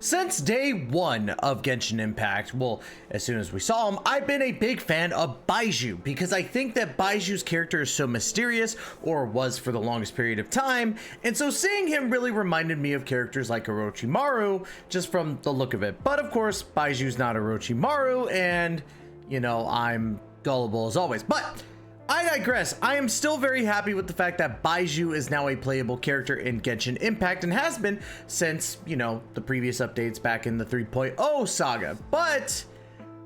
Since day one of Genshin Impact, well, as soon as we saw him, I've been a big fan of Baizhu because I think that Baiju's character is so mysterious, or was for the longest period of time, and so seeing him really reminded me of characters like Orochimaru, just from the look of it. But of course, Baiju's not Orochimaru, and, you know, I'm gullible as always. But I digress. I am still very happy with the fact that Baizhu is now a playable character in Genshin Impact and has been since, you know, the previous updates back in the 3.0 saga. But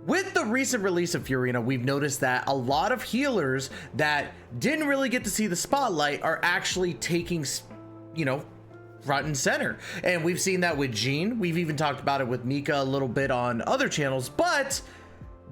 with the recent release of Furina, we've noticed that a lot of healers that didn't really get to see the spotlight are actually taking, you know, front and center. And we've seen that with Jean. We've even talked about it with Mika a little bit on other channels, but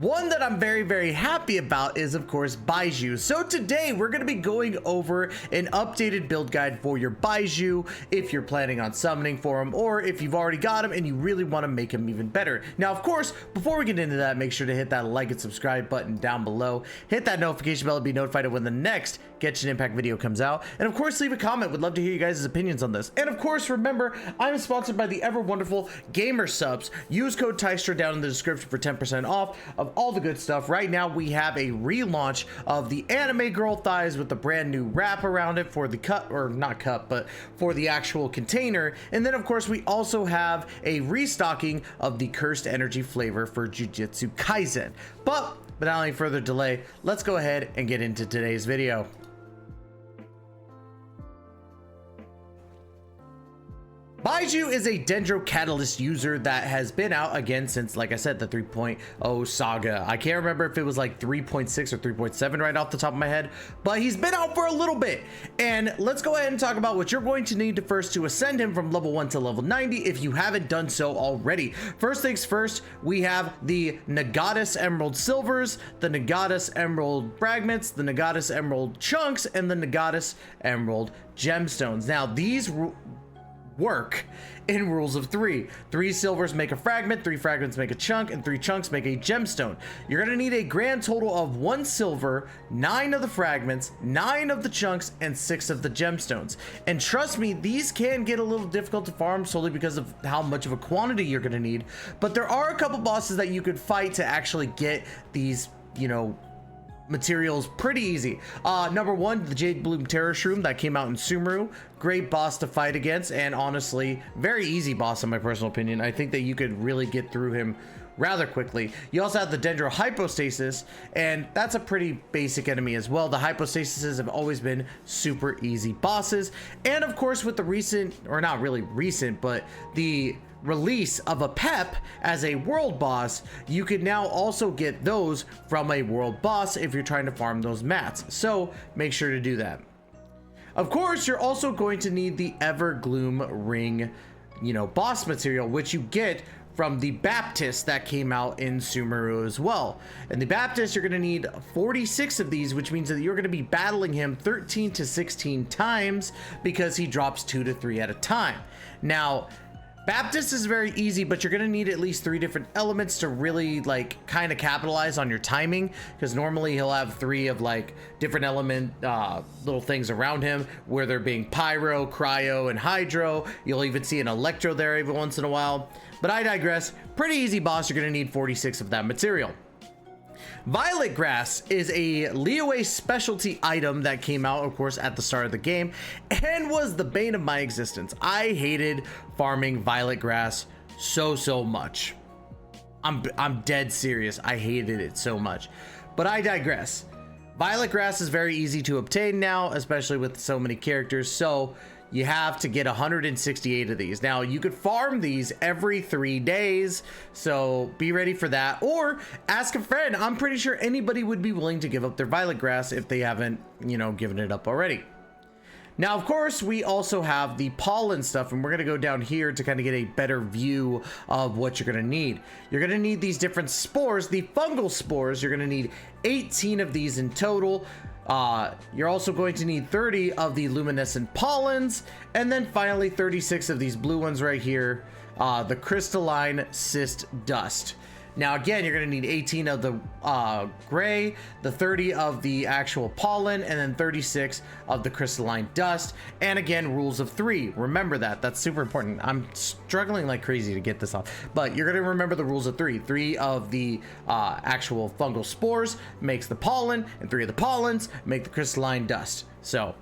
one that I'm very, very happy about is, of course, Baizhu. So today we're going to be going over an updated build guide for your Baizhu if you're planning on summoning for him, or if you've already got him and you really want to make him even better. Now, of course, before we get into that, make sure to hit that like and subscribe button down below. Hit that notification bell to be notified of when the next Genshin Impact video comes out. And of course, leave a comment. Would love to hear you guys' opinions on this. And of course, remember, I'm sponsored by the ever wonderful Gamer Subs. Use code TYSTRA down in the description for 10% off of all the good stuff. Right now, we have a relaunch of the anime girl thighs with the brand new wrap around it for the cup, or not cup, but for the actual container. And then, of course, we also have a restocking of the Cursed Energy flavor for Jujutsu Kaisen. But without any further delay, let's go ahead and get into today's video. Baizhu is a Dendro Catalyst user that has been out again since, like I said, the 3.0 saga. I can't remember if it was like 3.6 or 3.7 right off the top of my head, but he's been out for a little bit. And let's go ahead and talk about what you're going to need to first to ascend him from level 1 to level 90 if you haven't done so already. First things first, we have the Nagatus Emerald Silvers, the Nagatus Emerald Fragments, the Nagatus Emerald Chunks, and the Nagatus Emerald Gemstones. Now, these work in rules of 3. 3 silvers make a fragment, 3 fragments make a chunk, and 3 chunks make a gemstone. You're going to need a grand total of 1 silver, 9 of the fragments, 9 of the chunks, and 6 of the gemstones. And trust me, these can get a little difficult to farm solely because of how much of a quantity you're going to need. But there are a couple bosses that you could fight to actually get these, you know, materials pretty easy. Number 1, the Jade Bloom Terror Shroom that came out in Sumeru. Great boss to fight against, and honestly, very easy boss in my personal opinion. I think that you could really get through him rather quickly. You also have the Dendro Hypostasis, and that's a pretty basic enemy as well. The Hypostases have always been super easy bosses. And of course, with the recent, or not really recent, but the release of a Pep as a world boss, you can now also get those from a world boss if you're trying to farm those mats. So make sure to do that. Of course, you're also going to need the Evergloom Ring, you know, boss material, which you get from the Baptist that came out in Sumeru as well. And the Baptist, you're going to need 46 of these, which means that you're going to be battling him 13 to 16 times because he drops 2 to 3 at a time. Now, Baptist is very easy, but you're going to need at least 3 different elements to really like kind of capitalize on your timing, because normally he'll have 3 of like different element little things around him, where they're being pyro, cryo, and hydro. You'll even see an electro there every once in a while, but I digress. Pretty easy boss. You're going to need 46 of that material. Violet Grass is a Liyue specialty item that came out, of course, at the start of the game and was the bane of my existence. I hated farming Violet Grass so much. I'm dead serious. I hated it so much, but I digress. Violet Grass is very easy to obtain now, especially with so many characters. So you have to get 168 of these. Now, you could farm these every 3 days, so be ready for that. Or ask a friend. I'm pretty sure anybody would be willing to give up their Violet Grass if they haven't, you know, given it up already. Now, of course, we also have the pollen stuff, and we're going to go down here to kind of get a better view of what you're going to need. You're going to need these different spores, the fungal spores. You're going to need 18 of these in total. You're also going to need 30 of the luminescent pollens, and then finally 36 of these blue ones right here, the crystalline cyst dust. Now again, you're going to need 18 of the gray, the 30 of the actual pollen, and then 36 of the crystalline dust. And again, rules of 3. Remember that. That's super important. I'm struggling like crazy to get this off, but you're going to remember the rules of 3. 3 of the actual fungal spores makes the pollen, and 3 of the pollens make the crystalline dust. So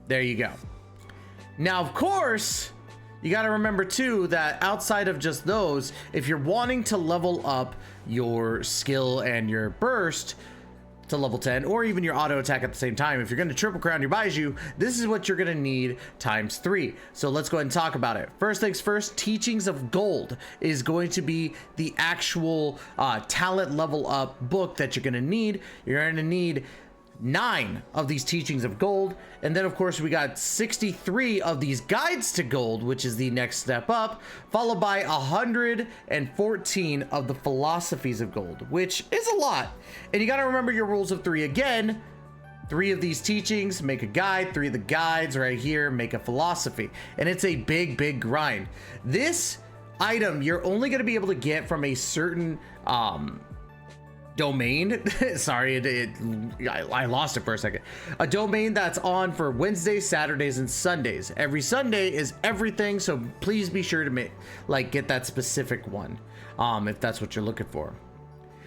there you go. Now, of course, you got to remember too that outside of just those, if you're wanting to level up your skill and your burst to level 10, or even your auto attack at the same time, if you're going to triple crown your Baizhu, this is what you're going to need times 3. So let's go ahead and talk about it. First things first, Teachings of Gold is going to be the actual talent level up book that you're going to need. You're going to need 9 of these Teachings of Gold, and then of course we got 63 of these Guides to Gold, which is the next step up, followed by 114 of the Philosophies of Gold, which is a lot. And you got to remember your rules of 3 again. 3 of these teachings make a guide, 3 of the guides right here make a philosophy, and it's a big grind. This item you're only going to be able to get from a certain domain. Sorry, I lost it for a second. A domain that's on for Wednesdays, Saturdays, and Sundays. Every Sunday is everything, so please be sure to get that specific one if that's what you're looking for.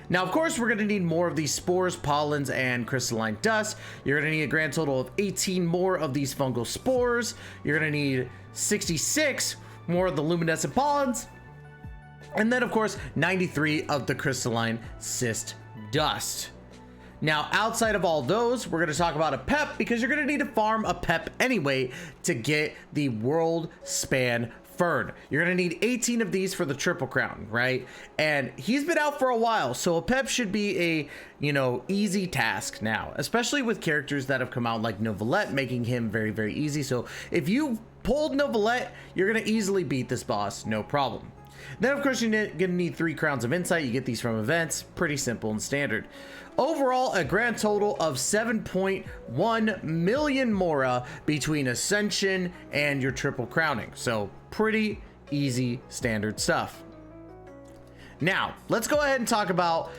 Now, of course, we're going to need more of these spores, pollens, and crystalline dust. You're going to need a grand total of 18 more of these fungal spores. You're going to need 66 more of the luminescent pollens. And then, of course, 93 of the crystalline cyst dust. Now, outside of all those, we're going to talk about a pep, because you're going to need to farm a pep anyway to get the world span fern. You're going to need 18 of these for the triple crown, right? And he's been out for a while, so a pep should be a, easy task now, especially with characters that have come out like Novelette, making him very easy. So if you pulled Novelette, you're going to easily beat this boss, no problem. Then, of course, you're going to need 3 crowns of insight. You get these from events. Pretty simple and standard. Overall, a grand total of 7.1 million mora between Ascension and your triple crowning. So pretty easy, standard stuff. Now, let's go ahead and talk about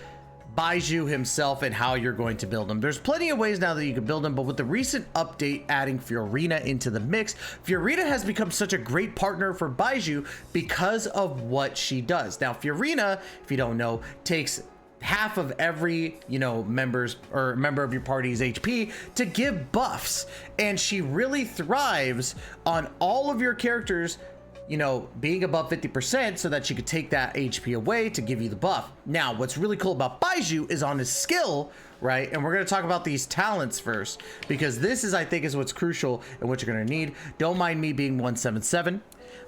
Baizhu himself and how you're going to build him. There's plenty of ways now that you can build him, but with the recent update adding Furina into the mix, Furina has become such a great partner for Baizhu because of what she does. Now, Furina, if you don't know, takes half of every member of your party's HP to give buffs, and she really thrives on all of your characters being above 50%, so that she could take that HP away to give you the buff. Now, what's really cool about Baizhu is on his skill, right? And we're going to talk about these talents first, because this is, I think, is what's crucial and what you're going to need. Don't mind me being 177,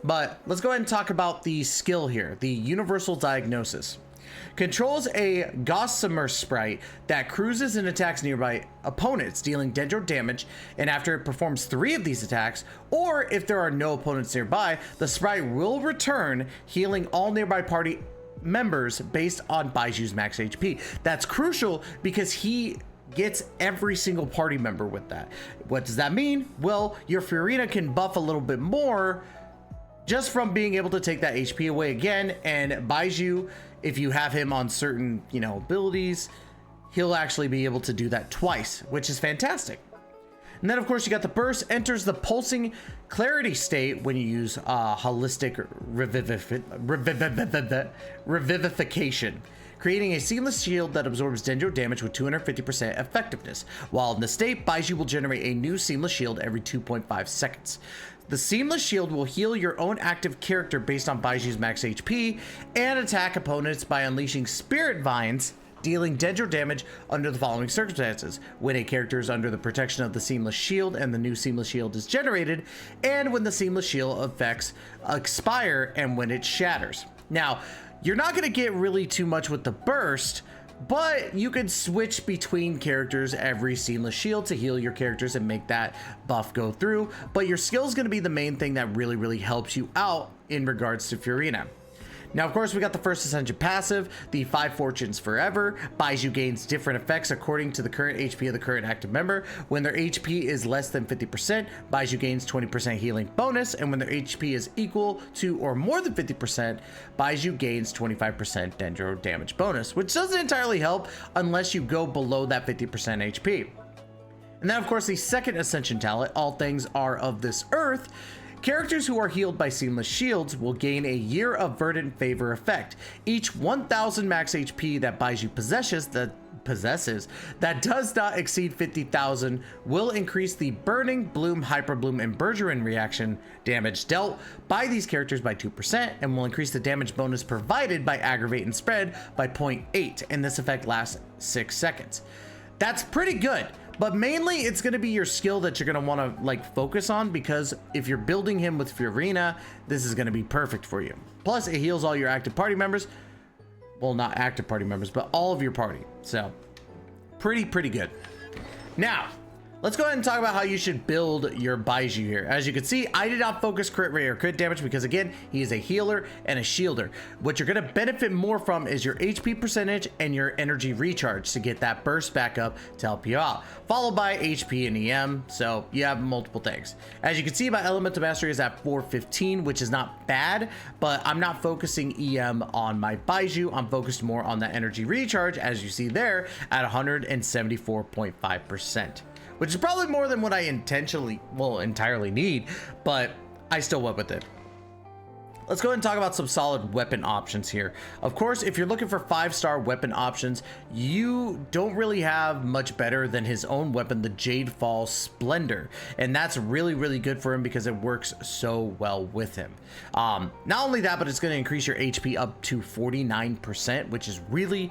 but let's go ahead and talk about the skill here, the Universal Diagnosis. Controls a Gossamer sprite that cruises and attacks nearby opponents, dealing dendro damage, and after it performs 3 of these attacks, or if there are no opponents nearby, the sprite will return, healing all nearby party members based on Baiju's max HP. That's crucial because he gets every single party member with that. What does that mean? Well, your Furina can buff a little bit more just from being able to take that HP away again, and Baizhu, if you have him on certain, abilities, he'll actually be able to do that twice, which is fantastic. And then, of course, you got the burst, enters the pulsing clarity state when you use holistic revivification, creating a seamless shield that absorbs dendro damage with 250% effectiveness. While in the state, Baizhu will generate a new seamless shield every 2.5 seconds. The seamless shield will heal your own active character based on Baiju's max HP and attack opponents by unleashing spirit vines, dealing dendro damage under the following circumstances: when a character is under the protection of the seamless shield and the new seamless shield is generated, and when the seamless shield effects expire and when it shatters. Now, you're not going to get really too much with the burst, but you can switch between characters every seamless shield to heal your characters and make that buff go through. But your skill is going to be the main thing that really helps you out in regards to Furina. Now, of course, we got the first Ascension passive, the 5 Fortunes Forever. Baizhu gains different effects according to the current HP of the current active member. When their HP is less than 50%, Baizhu gains 20% healing bonus, and when their HP is equal to or more than 50%, Baizhu gains 25% Dendro damage bonus, which doesn't entirely help unless you go below that 50% HP. And then, of course, the second Ascension talent, All Things Are of This Earth. Characters who are healed by Seamless Shields will gain a Year of Verdant Favor effect. Each 1000 max HP that Baizhu possesses that does not exceed 50,000 will increase the Burning, Bloom, Hyper Bloom, and Bergeron reaction damage dealt by these characters by 2% and will increase the damage bonus provided by Aggravate and Spread by 0.8, and this effect lasts 6 seconds. That's pretty good. But mainly it's going to be your skill that you're going to want to like focus on, because if you're building him with Furina, this is going to be perfect for you. Plus it heals all your active party members. Well, not active party members, but all of your party. So pretty good. Now, let's go ahead and talk about how you should build your Baizhu here. As you can see, I did not focus crit rate or crit damage because, again, he is a healer and a shielder. What you're going to benefit more from is your HP percentage and your energy recharge to get that burst back up to help you out, followed by HP and EM, so you have multiple things. As you can see, my Elemental Mastery is at 415, which is not bad, but I'm not focusing EM on my Baizhu. I'm focused more on that energy recharge, as you see there, at 174.5%. Which is probably more than what I entirely need, but I still went with it. Let's go ahead and talk about some solid weapon options here. Of course, if you're looking for 5-star weapon options, you don't really have much better than his own weapon, the Jadefall Splendor. And that's really good for him because it works so well with him. Not only that, but it's going to increase your HP up to 49%, which is really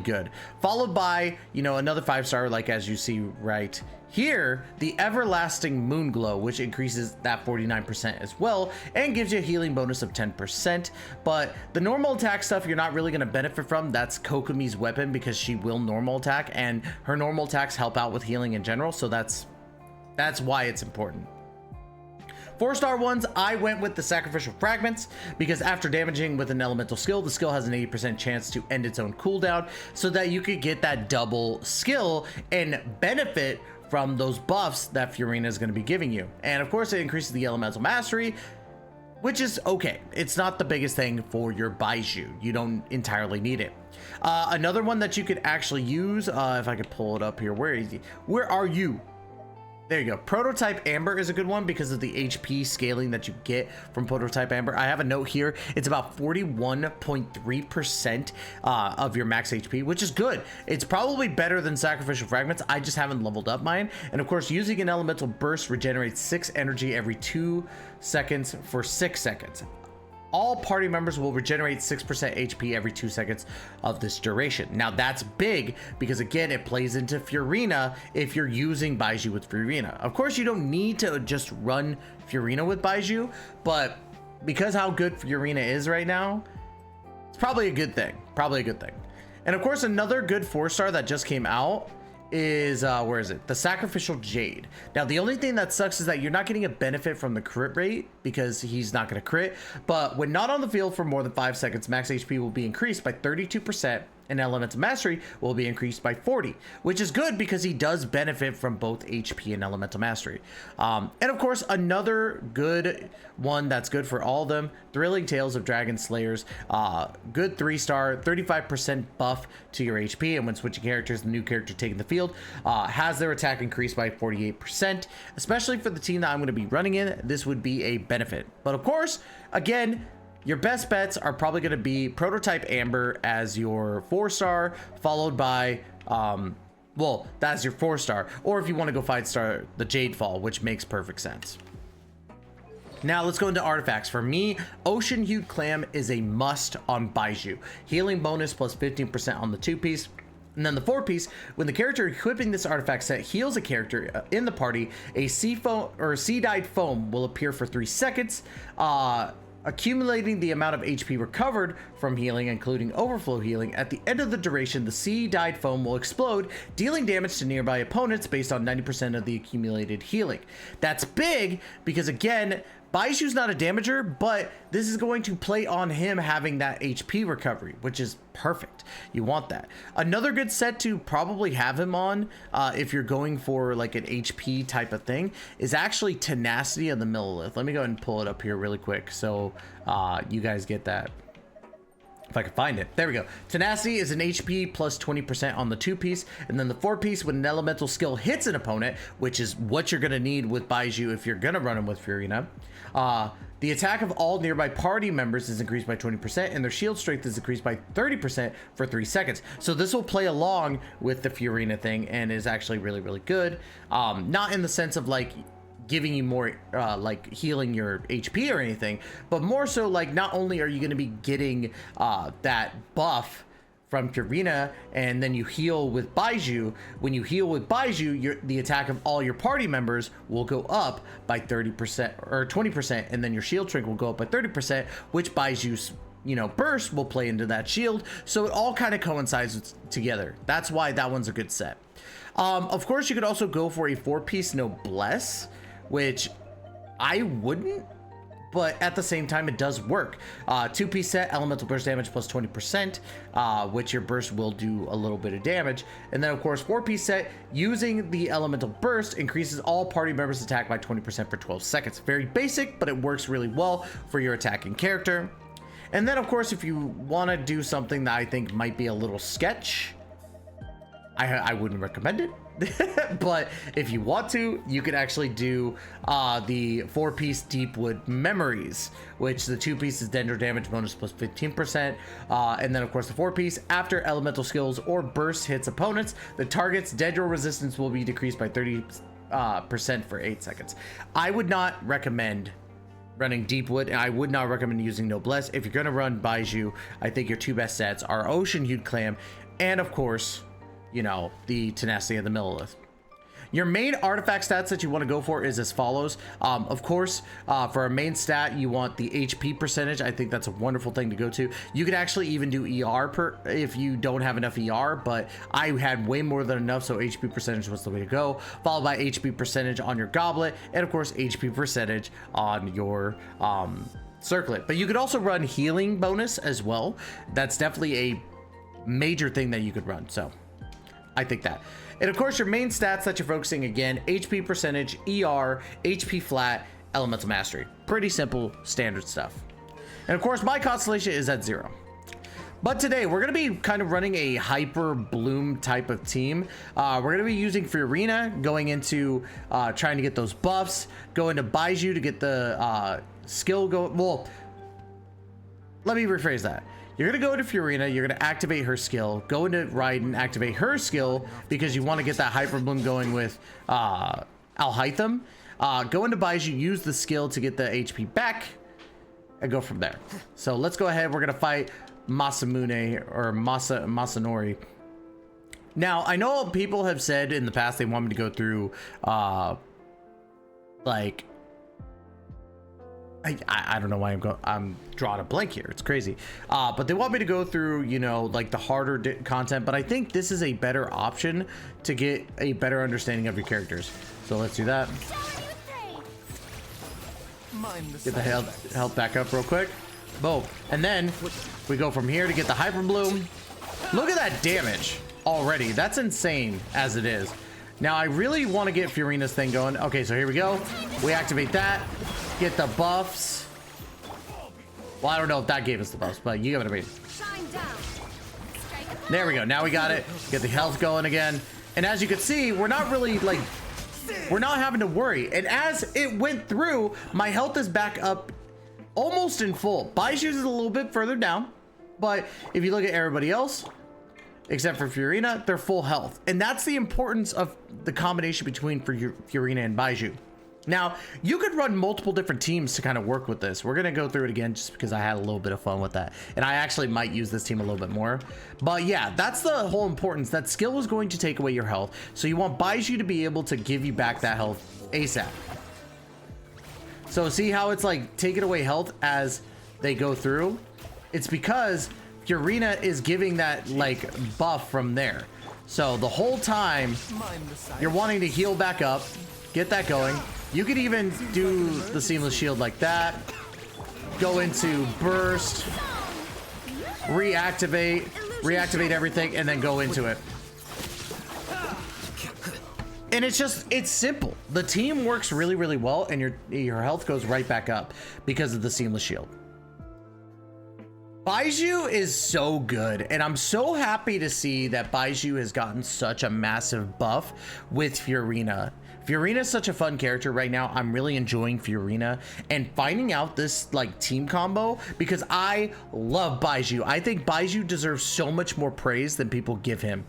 good, followed by, you know, another 5-star, like as you see right here, the Everlasting Moonglow, which increases that 49% as well and gives you a healing bonus of 10%. But the normal attack stuff you're not really going to benefit from. That's Kokomi's weapon, because she will normal attack and her normal attacks help out with healing in general, so that's why it's important. 4-star ones, I went with the Sacrificial Fragments because after damaging with an elemental skill, the skill has an 80% chance to end its own cooldown, so that you could get that double skill and benefit from those buffs that Furina is going to be giving you. And of course, it increases the Elemental Mastery, which is okay. It's not the biggest thing for your Baizhu. You don't entirely need it. Another one that you could actually use, if I could pull it up here, where is he? Where are you? There you go. Prototype Amber is a good one because of the HP scaling that you get from Prototype Amber. I have a note here. It's about 41.3% of your max HP, which is good. It's probably better than Sacrificial Fragments. I just haven't leveled up mine. And of course, using an Elemental Burst regenerates 6 energy every 2 seconds for 6 seconds. All party members will regenerate 6% HP every 2 seconds of this duration. Now that's big because, again, it plays into Furina if you're using Baizhu with Furina. Of course, you don't need to just run Furina with Baizhu, but because how good Furina is right now, it's probably a good thing. And of course, another good 4-star that just came out is where is it? The Sacrificial Jade. Now the only thing that sucks is that you're not getting a benefit from the crit rate because he's not going to crit, but when not on the field for more than 5 seconds, max HP will be increased by 32% and Elemental Mastery will be increased by 40, which is good because he does benefit from both HP and Elemental Mastery. And of course, another good one that's good for all of them, Thrilling Tales of Dragon Slayers. Good 3-star, 35% buff to your HP, and when switching characters, the new character taking the field has their attack increased by 48%. Especially for the team that I'm going to be running in, this would be a benefit. But of course, again, your best bets are probably going to be Prototype Amber as your 4-star, followed by, well, that's your 4-star. Or if you want to go 5-star, the Jadefall, which makes perfect sense. Now let's go into artifacts. For me, Ocean Hued Clam is a must on Baizhu. Healing bonus plus 15% on the 2-piece. And then the 4-piece, when the character equipping this artifact set heals a character in the party, a sea foam or sea-dyed foam will appear for 3 seconds. Accumulating the amount of HP recovered from healing, including overflow healing. At the end of the duration, the sea-dyed foam will explode, dealing damage to nearby opponents based on 90% of the accumulated healing. That's big because, again, Baizhu's not a damager, but this is going to play on him having that HP recovery, which is perfect. You want that. Another good set to probably have him on, if you're going for like an HP type of thing, is actually Tenacity of the Millilith. Let me go ahead and pull it up here really quick so you guys get that. If I can find it. There we go. Tenacity is an HP plus 20% on the 2-piece, and then the 4-piece when an elemental skill hits an opponent, which is what you're going to need with Baizhu if you're going to run him with Furina. The attack of all nearby party members is increased by 20%, and their shield strength is increased by 30% for 3 seconds. So this will play along with the Furina thing and is actually really, really good. Not in the sense of like giving you more like healing your HP or anything, but more so like not only are you going to be getting that buff from Furina and then you heal with Baizhu. When you heal with Baizhu, the attack of all your party members will go up by 30% or 20%, and then your shield strength will go up by 30%, which Baiju's burst will play into that shield. So it all kind of coincides together. That's why that one's a good set. Of course, you could also go for a 4-piece Noblesse, which I wouldn't, but at the same time it does work. 2-piece set, elemental burst damage plus 20%, which your burst will do a little bit of damage. And then of course 4-piece set, using the elemental burst increases all party members attack by 20% for 12 seconds. Very basic, but it works really well for your attacking character. And then of course, if you want to do something that I think might be a little sketch, I wouldn't recommend it. But if you want to, you could actually do the 4-piece Deepwood Memories, which the 2-piece is Dendro damage bonus plus 15%, and then of course the 4-piece, after elemental skills or burst hits opponents, the target's Dendro resistance will be decreased by 30% for 8 seconds. I would not recommend running Deepwood, and I would not recommend using Noblesse. If you're going to run Baizhu, I think your 2 best sets are Ocean Hued Clam and of course the Tenacity of the Millilith. Your main artifact stats that you want to go for is as follows. Of course, for a main stat, you want the HP percentage. I think that's a wonderful thing to go to. You could actually even do ER if you don't have enough ER, but I had way more than enough, so HP percentage was the way to go. Followed by HP percentage on your goblet, and of course HP percentage on your circlet. But you could also run healing bonus as well. That's definitely a major thing that you could run. So I think that. And of course, your main stats that you're focusing, again, HP percentage, ER, HP flat, elemental mastery. Pretty simple, standard stuff. And of course, my constellation is at 0. But today, we're going to be kind of running a hyper bloom type of team. We're going to be using Furina, going into trying to get those buffs, going to Baizhu to get the skill go. Well, let me rephrase that. You're going to go into Furina, you're going to activate her skill, go into Raiden, activate her skill because you want to get that Hyper Bloom going with Alhaitham. Go into Baizhu, use the skill to get the HP back, and go from there. So let's go ahead. We're going to fight Masamune or Masanori. Now, I know people have said in the past they want me to go through like I don't know why I'm drawing a blank here. It's crazy. But they want me to go through, like the harder content, but I think this is a better option to get a better understanding of your characters. So let's do that. Get the health back up real quick. Boom. And then we go from here to get the Hyper Bloom. Look at that damage already. That's insane as it is. Now I really want to get Furina's thing going. Okay, so here we go. We activate that. Get the buffs. Well, I don't know if that gave us the buffs, but you get what I mean. There we go. Now we got it. Get the health going again. And as you can see, we're not really like, we're not having to worry. And as it went through, my health is back up almost in full. Baiju's is a little bit further down, but if you look at everybody else, except for Furina, they're full health. And that's the importance of the combination between Furina and Baizhu. Now, you could run multiple different teams to kind of work with this. We're going to go through it again just because I had a little bit of fun with that. And I actually might use this team a little bit more. But yeah, that's the whole importance. That skill is going to take away your health. So you want Baizhu to be able to give you back that health ASAP. So see how it's like taking away health as they go through? It's because Furina is giving that like buff from there. So the whole time you're wanting to heal back up, get that going. You could even do the Seamless Shield like that. Go into Burst. Reactivate everything, and then go into it. And it's simple. The team works really, really well, and your health goes right back up because of the Seamless Shield. Baizhu is so good, and I'm so happy to see that Baizhu has gotten such a massive buff with Furina. Furina is such a fun character right now. I'm really enjoying Furina and finding out this like team combo because I love Baizhu. I think Baizhu deserves so much more praise than people give him.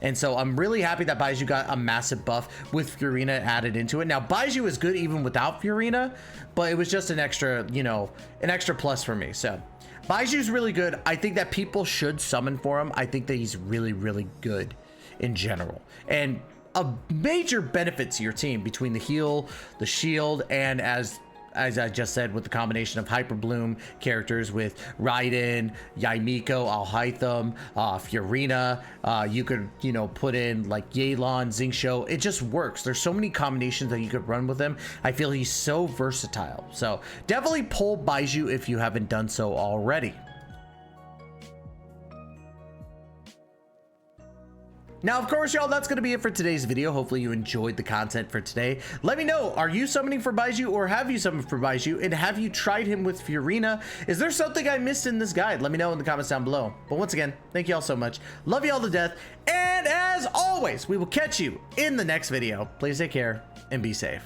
And so I'm really happy that Baizhu got a massive buff with Furina added into it. Now, Baizhu is good even without Furina, but it was just an extra, you know, an extra plus for me. So Baiju's really good. I think that people should summon for him. I think that he's really, really good in general. And a major benefit to your team between the heal, the shield, and as I just said, with the combination of Hyper Bloom characters with Raiden, Himeko, Alhaitham, Furina, you could, you know, put in like Yelan, Xingqiu. It just works. There's so many combinations that you could run with him. I feel he's so versatile. So definitely pull Baizhu if you haven't done so already. Now, of course, y'all, that's going to be it for today's video. Hopefully you enjoyed the content for today. Let me know, are you summoning for Baizhu, or have you summoned for Baizhu, and have you tried him with Furina? Is there something I missed in this guide? Let me know in the comments down below. But once again, thank you all so much. Love you all to death. And as always, we will catch you in the next video. Please take care and be safe.